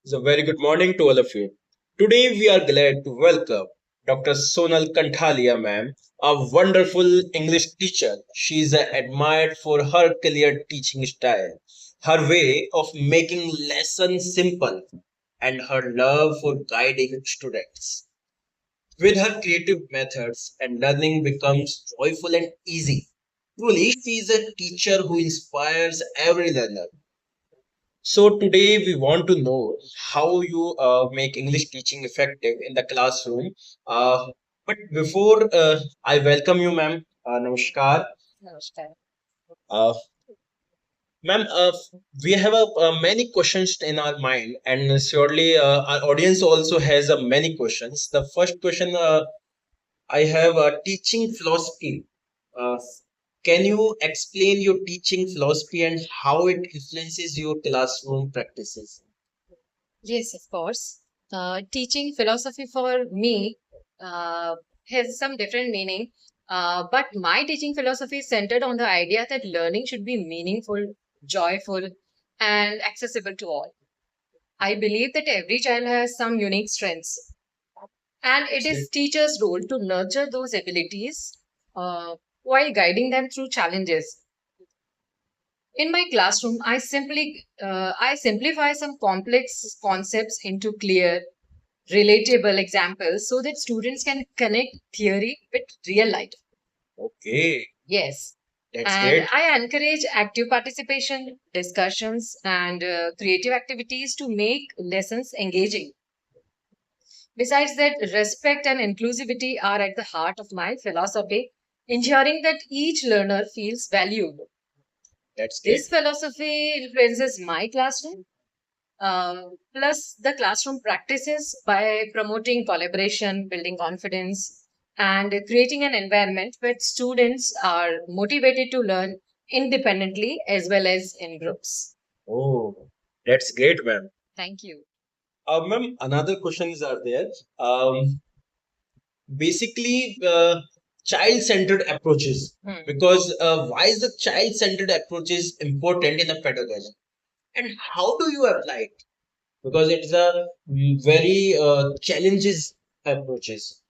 So, very good morning to all of you. Today, we are glad to welcome Dr. Sonal Kanthalia, ma'am, a wonderful English teacher. She is admired for her clear teaching style, her way of making lessons simple, and her love for guiding students. With her creative methods, and learning becomes joyful and easy. Truly, she is a teacher who inspires every learner. So today we want to know how you make English teaching effective in the classroom. Uh, but before I welcome you, ma'am. Namaskar. Namaskar. Uh, ma'am, we have many questions in our mind, and surely our audience also has many questions. The first question I have a teaching philosophy. Uh, can you explain your teaching philosophy and how it influences your classroom practices? Yes, of course. Teaching philosophy for me uh, has some different meaning, but my teaching philosophy is centered on the idea that learning should be meaningful, joyful, and accessible to all. I believe that every child has some unique strengths, and it is teachers' role to nurture those abilities uh, while guiding them through challenges. In my classroom, I simplify some complex concepts into clear, relatable examples so that students can connect theory with real life. Okay, Yes. that's And great. I encourage active participation, discussions, and creative activities to make lessons engaging. Besides that, respect and inclusivity are at the heart of my philosophy, ensuring that each learner feels valued. That's great. This philosophy influences my classroom, plus the classroom practices by promoting collaboration, building confidence, and creating an environment where students are motivated to learn independently as well as in groups. Oh, that's great, ma'am. Thank you. Ma'am, another questions are there. Basically, child-centered approaches. Hmm. Because why is the child-centered approach is important in the pedagogy, and how do you apply it? Because it's a very challenges approaches.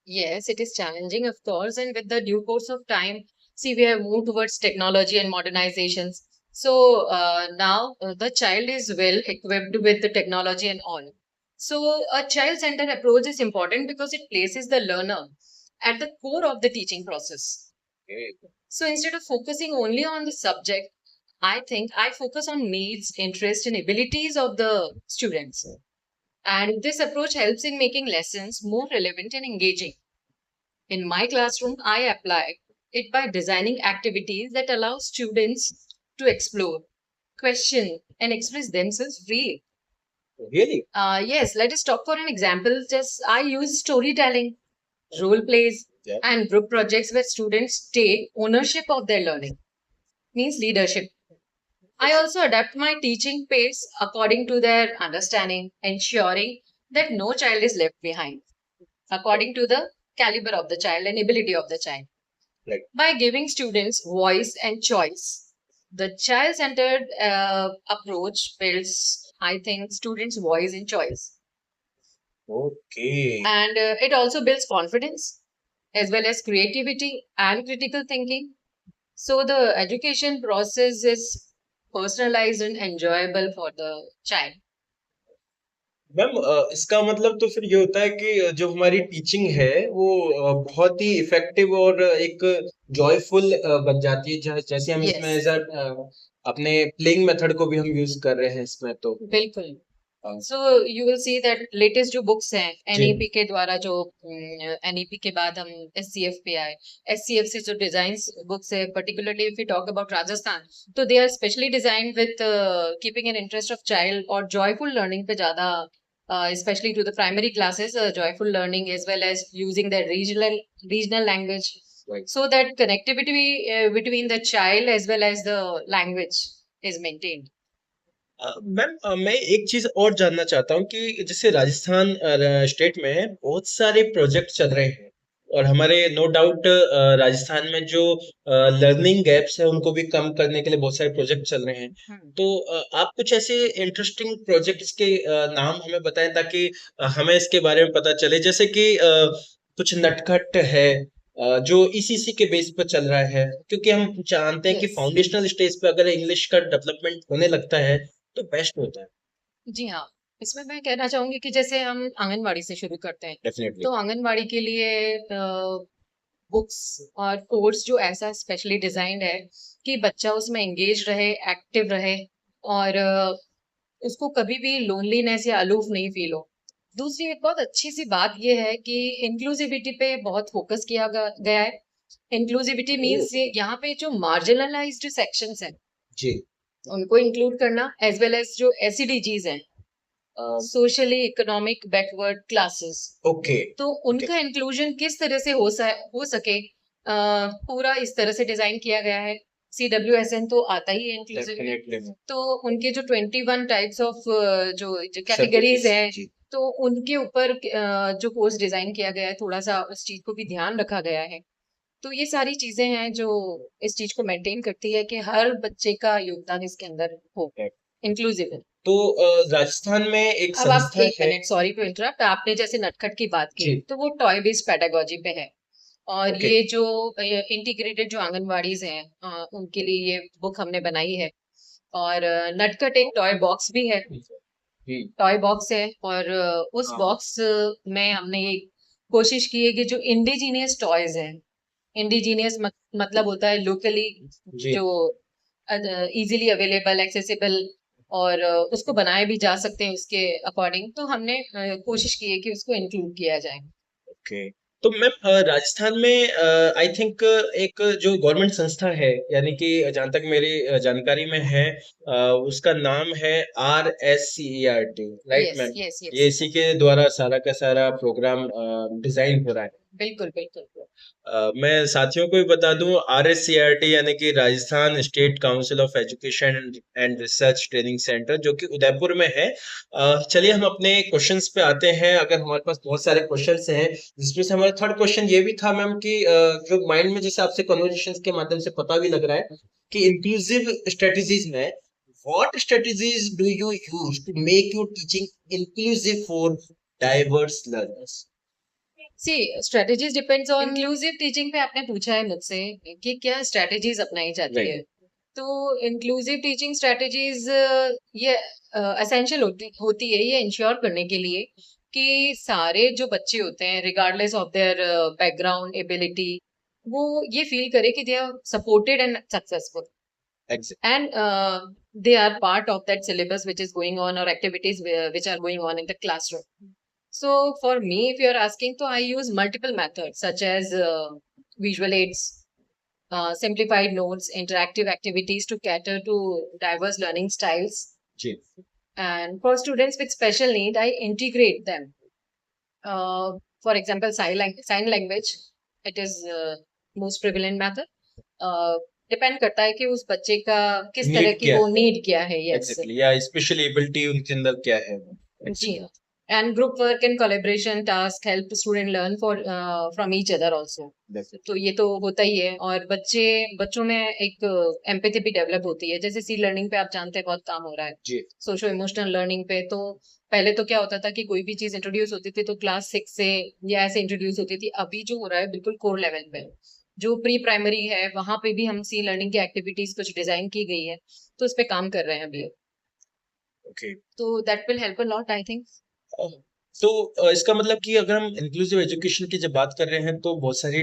Yes, it is challenging, of course, and with the due course of time, see, we have moved towards technology and modernizations. So now the child is well equipped with the technology and all. So a child-centered approach is important because it places the learner at the core of the teaching process. Okay. So instead of focusing only on the subject, I think I focus on needs, interest, and abilities of the students. And this approach helps in making lessons more relevant and engaging. In my classroom, I apply it by designing activities that allow students to explore, question, and express themselves freely. Really? Yes, let us talk for an example. Just I use storytelling, role plays, Yeah. and group projects where students take ownership of their learning, means leadership. I also adapt my teaching pace according to their understanding, ensuring that no child is left behind, according to the caliber of the child and ability of the child. Right. By giving students voice and choice. The child centered approach builds, I think, students' voice and choice. Okay. And it also builds confidence as well as creativity and critical thinking. So the education process is personalized and enjoyable for the child. Ma'am इसका मतलब तो फिर ये होता है कि जो हमारी टीचिंग है वो बहुत ही इफेक्टिव और एक जॉयफुल बन जाती है जैसे हम इसमें Yes. एज अपने प्लेइंग मेथड को भी हम यूज कर रहे हैं इसमें तो बिल्कुल. हाँ, so you will see that latest जो बुक्स हैं जी एनईपी के द्वारा जो एनईपी के बाद हम एससीएफ पे आए. एससीएफ से जो डिजाइन बुक्स है particularly if you talk about Rajasthan, तो they are specially design with keeping an interest of child और जॉयफुल लर्निंग पे ज्यादा, especially to the primary classes, joyful learning as well as using their regional language, right. so that connectivity between the child as well as the language is maintained. Ma'am मैं एक चीज और जानना चाहता हूँ कि जैसे राजस्थान स्टेट में बहुत सारे प्रोजेक्ट चल रहे हैं और हमारे नो डाउट राजस्थान में जो लर्निंग गैप्स है उनको भी कम करने के लिए बहुत सारे प्रोजेक्ट चल रहे हैं। हम्म। तो आप कुछ ऐसे इंटरेस्टिंग प्रोजेक्ट्स के नाम हमें बताएं ताकि हमें इसके बारे में पता चले, जैसे कि कुछ नटखट है जो ईसीसी के बेस पर चल रहा है, क्योंकि हम जानते हैं कि यस। फाउंडेशनल स्टेज पे अगर इंग्लिश का डेवलपमेंट होने लगता है तो बेस्ट होता है। जी हाँ, इसमें मैं कहना चाहूंगी कि जैसे हम आंगनवाड़ी से शुरू करते हैं, डेफिनेटली। तो आंगनवाड़ी के लिए बुक्स और कोर्स जो ऐसा स्पेशली डिजाइंड है कि बच्चा उसमें एंगेज रहे, एक्टिव रहे, और उसको कभी भी लोनलीनेस या अलूफ नहीं फील हो। दूसरी एक बहुत अच्छी सी बात यह है कि इंक्लूसिविटी पे बहुत फोकस किया गया है। इंक्लूसिविटी मीन्स यहाँ पे जो मार्जिनलाइज्ड सेक्शंस हैं जी। उनको इंक्लूड करना, एज वेल एज जो एसईडीजीज हैं, socially economic backward classes, okay. तो उनका इंक्लूजन किस तरह से हो सके, पूरा इस तरह से डिजाइन किया गया है। CWSN तो आता ही है इंक्लूसिव, डेफिनेटली। तो उनके जो 21 टाइप्स ऑफ जो कैटेगरीज हैं, जी। तो उनके ऊपर जो कोर्स डिजाइन किया गया है, थोड़ा सा उस चीज को भी ध्यान रखा गया है। तो ये सारी चीजें हैं जो इस चीज को मेंटेन करती है कि हर बच्चे का योगदान इसके अंदर हो, इंक्लूसिव है। तो राजस्थान में एक अब आप संस्था एक है। मिनट, सॉरी टू इंटरप्ट, आपने जैसे नटखट की बात की, जी। तो वो टॉय बेस्ड पेडागोजी पे है। और ओके। ये जो इंटीग्रेटेड जो आंगनवाड़ीज हैं, उनके लिए ये बुक हमने बनाई है। और नटखट एक टॉय बॉक्स भी है, जी। टॉय बॉक्स है। और उस हाँ। बॉक्स में हमने ये कोशिश की है कि जो इंडिजीनियस टॉयज हैं, इंडिजीनियस मतलब होता है लोकली, जी। जो इजीली अवेलेबल, एक्सेसिबल, और उसको बनाए भी जा सकते हैं उसके अकॉर्डिंग, तो हमने कोशिश की है कि उसको इंक्लूड किया जाए। ओके। तो मैम राजस्थान में आई थिंक एक जो गवर्नमेंट संस्था है, यानी कि जहाँ तक मेरी जानकारी में है, उसका नाम है RSCERT, right yes, ma'am? Yes, ये यस। इसी के द्वारा सारा का सारा प्रोग्राम डिजाइन हो रहा है। बिल्कुल, बिल्कुल। मैं साथियों को भी बता दूं, RSCRT यानी कि Rajasthan state council of education and research training centre, जो कि उदयपुर में है। चलिए हम अपने क्वेश्चंस पे आते हैं। अगर हमारे पास बहुत सारे क्वेश्चंस हैं, जिसमें से हमारा थर्ड क्वेश्चन ये भी था मैम कि जो माइंड में जैसे आपसे कन्वर्सेशन के माध्यम से पता भी लग रहा है कि इंक्लूसिव स्ट्रेटजीज में what strategies do you use to make your teaching inclusive for diverse learners? See, strategies depends on inclusive teaching पे आपने पूछा है मुझसे कि क्या स्ट्रेटजीज अपनाई जाती है। राइट। तो इंक्लूसिव टीचिंग स्ट्रेटजीज ये एसेंशियल होती है ये इंश्योर करने के लिए कि सारे जो बच्चे होते हैं, regardless of their background ability, वो ये फील करे कि they are supported and successful, Exactly. and they are part of that syllabus which is going on, or activities which are going on in the classroom. So for me, if you are asking, so I use multiple methods such as visual aids, simplified notes, interactive activities to cater to diverse learning styles. जी। And for students with special need, I integrate them. For example, sign language, it is most prevalent method. Depend करता है कि उस बच्चे का किस तरह need की क्या वो है? नीड क्या है। यस, एग्जैक्टली, या स्पेशल एबिलिटी उनके अंदर क्या है? जी एग्जैक्टली। हाँ। And group work and collaboration task help student learn for from each other also. तो ये तो होता ही है, और बच्चों में एक एम्पैथी भी डेवलप होती है। जैसे सी लर्निंग पे आप जानते हैं बहुत काम हो रहा है, जी। सोशो इमोशनल लर्निंग पे। तो पहले तो क्या होता था कि कोई भी चीज इंट्रोड्यूस होती थी तो क्लास 6 से या ऐसे इंट्रोड्यूस होती थी। अभी जो हो रहा है बिल्कुल कोर लेवल पे, जो प्री प्राइमरी है, वहां पे भी हम सी लर्निंग की एक्टिविटीज कुछ डिजाइन की गई है, तो उस पे काम कर रहे हैं अभी। ओके। तो that will help a lot, I think. तो इसका मतलब कि अगर हम इंक्लूसिव एजुकेशन की जब बात कर रहे हैं तो बहुत सारी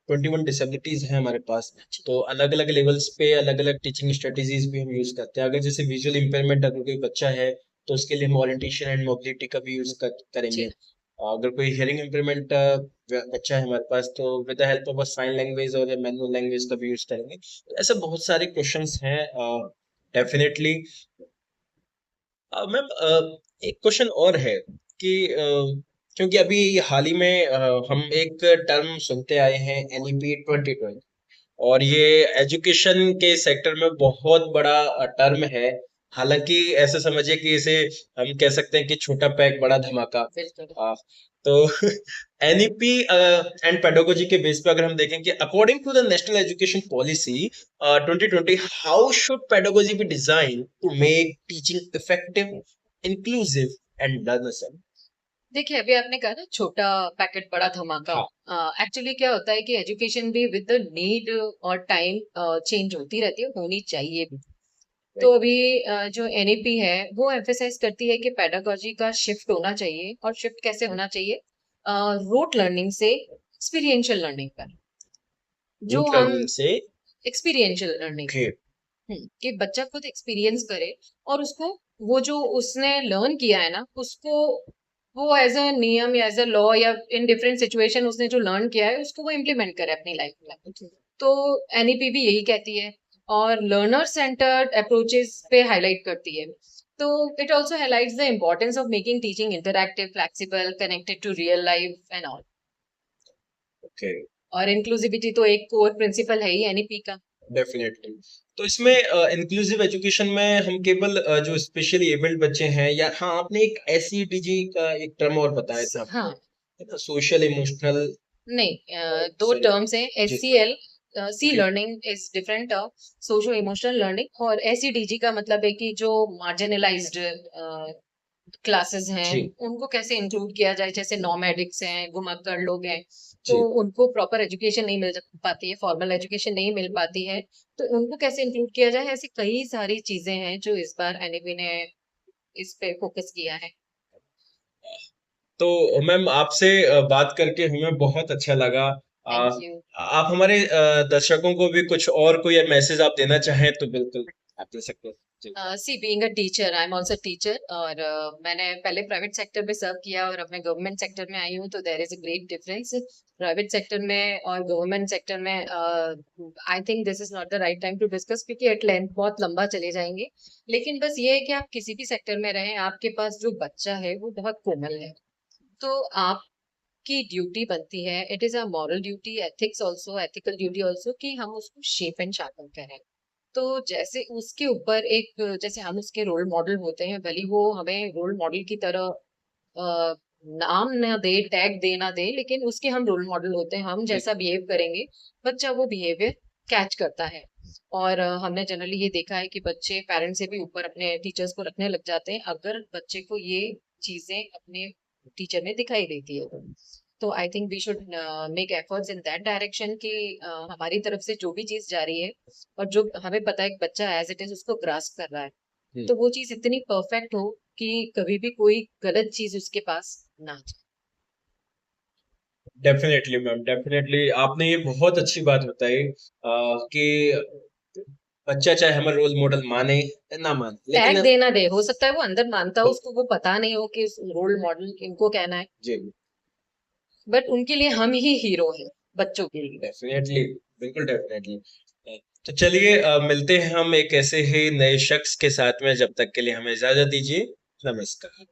21 डिसेबिलिटीज हैं हमारे पास। तो अलग अलग लेवल्स पे अलग अलग टीचिंग स्ट्रेटेजीज भी हम यूज करते हैं। अगर जैसे विजुअल इंपेयरमेंट अगर कोई बच्चा है तो उसके लिए हम ओरिएंटेशन एंड मोबिलिटी का भी यूज करेंगे। जी। अगर कोई हियरिंग इंपेयरमेंट बच्चा है हमारे पास तो with the help of sine language और मैनुअल लैंग्वेज का भी यूज करेंगे। तो ऐसे बहुत सारे क्वेश्चंस हैं डेफिनेटली। मैम एक क्वेश्चन और है कि क्योंकि अभी हाल ही में हम एक टर्म सुनते आए हैं, NEP 2020, और ये एजुकेशन के सेक्टर में बहुत बड़ा टर्म है। हालांकि ऐसे समझिए कि इसे हम कह सकते हैं कि छोटा पैक बड़ा धमाका। बिल्कुल। तो एनईपी एंड पेडागोजी के बेस पे अगर हम देखें कि according to the National Education Policy 2020, how should pedagogy be design to make teaching effective, inclusive and learner? देखिए, अभी आपने कहा ना छोटा पैकेट बड़ा धमाका। हाँ। एक्चुअली क्या होता है कि एजुकेशन भी विद द नीड और टाइम चेंज होती रहती है, होनी चाहिए भी। तो अभी जो एनईपी है वो एम्फेसाइज करती है कि पेडागोजी का शिफ्ट होना चाहिए, और शिफ्ट कैसे होना चाहिए, रोट लर्निंग से एक्सपीरियंशियल लर्निंग पर। जो रूट हम लर्निंग से। Experiential learning, okay. कि बच्चा खुद एक्सपीरियंस करे, और उसको वो जो उसने लर्न किया है ना उसको वो एज अ नियम या एज अ लॉ या इन डिफरेंट सिचुएशन उसने जो लर्न किया है उसको वो इम्प्लीमेंट करे अपनी लाइफ में। तो एनईपी भी यही कहती है, और लर्नर सेंटर्ड अप्रोचेस पे हाईलाइट करती है। तो it also highlights the importance of making teaching interactive, flexible, connected to real life and all. Okay. और इंक्लूसिविटी तो एक कोर प्रिंसिपल है ही एनईपी का। डेफिनेटली। तो इसमें इंक्लूसिव एजुकेशन में हम केवल जो स्पेशली एबल्ड बच्चे हैं, या हाँ आपने एक एसईडीजी का एक टर्म और बताया था, हाँ, सोशल इमोशनल। नहीं, दो सॉरी। टर्म्स हैं, जी। SCL, see okay. Learning is different term, socio emotional learning, और एसईडीजी का मतलब है कि जो मार्जिनलाइज्ड क्लासेस हैं जी। उनको कैसे इंक्लूड किया जाए, जैसे नॉमैडिक्स हैं, घुमक्कड़ लोग हैं, तो जी। उनको प्रॉपर एजुकेशन नहीं मिल पाती है, फॉर्मल एजुकेशन नहीं मिल पाती है, तो उनको कैसे इंक्लूड किया जाए, ऐसी कई सारी चीजें हैं जो इस बार एनईपी ने इस पे फोकस किया है। तो मैम आपसे बात करके हमें बहुत अच्छा लगा। Thank you. आप हमारे दर्शकों को भी कुछ और कोई मैसेज आप देना चाहें तो बिल्कुल आप दे सकते हैं। जी। See being a teacher, I am also teacher, और मैंने पहले प्राइवेट सेक्टर में सर्व किया और अब मैं गवर्नमेंट सेक्टर में आई हूँ, तो there is a great difference private sector में और गवर्नमेंट सेक्टर में। I think this is not the right time to discuss, क्योंकि एट लेंथ बहुत लंबा चले जाएंगे। लेकिन बस ये है कि आप किसी भी सेक्टर में रहें, आपके पास जो बच्चा है वो बहुत कोमल है, तो आपकी ड्यूटी बनती है, it is a moral duty, ethics also, ethical duty also, कि हम उसको शेप एंड शार्पन करें। तो जैसे उसके ऊपर एक, जैसे हम उसके रोल मॉडल होते हैं, भले वो हमें रोल मॉडल की तरह अ, नाम ना दे, टैग दे ना दे, लेकिन उसके हम रोल मॉडल होते हैं, हम जी। जैसा बिहेव करेंगे बच्चा वो बिहेवियर कैच करता है। और हमने जनरली ये देखा है कि बच्चे पेरेंट्स से भी ऊपर अपने टीचर्स को रखने लग जाते हैं अगर बच्चे को ये चीजें अपने टीचर में दिखाई देती है। तो I think we should make efforts in that direction कि हमारी तरफ से जो भी चीज जा रही है और जो हमें पता है कि बच्चा एज इट इज उसको ग्रास्प कर रहा है, हम्म। तो वो चीज इतनी परफेक्ट हो कि कभी भी कोई गलत चीज उसके पास ना जाए। डेफिनेटली मैम, डेफिनेटली आपने ये बहुत अच्छी बात बताई कि बच्चा चाहे हमारा रोल मॉडल माने या ना माने, टैग लेकिन देना दे, हो सकता है वो अंदर मानता हो, उसको वो पता नहीं हो कि रोल मॉडल इनको कहना है, जी। बट उनके लिए हम ही हीरो हैं बच्चों के लिए। डेफिनेटली। बिल्कुल डेफिनेटली। तो चलिए मिलते हैं हम एक ऐसे ही नए शख्स के साथ में, जब तक के लिए हमें इजाजत दीजिए। नमस्कार।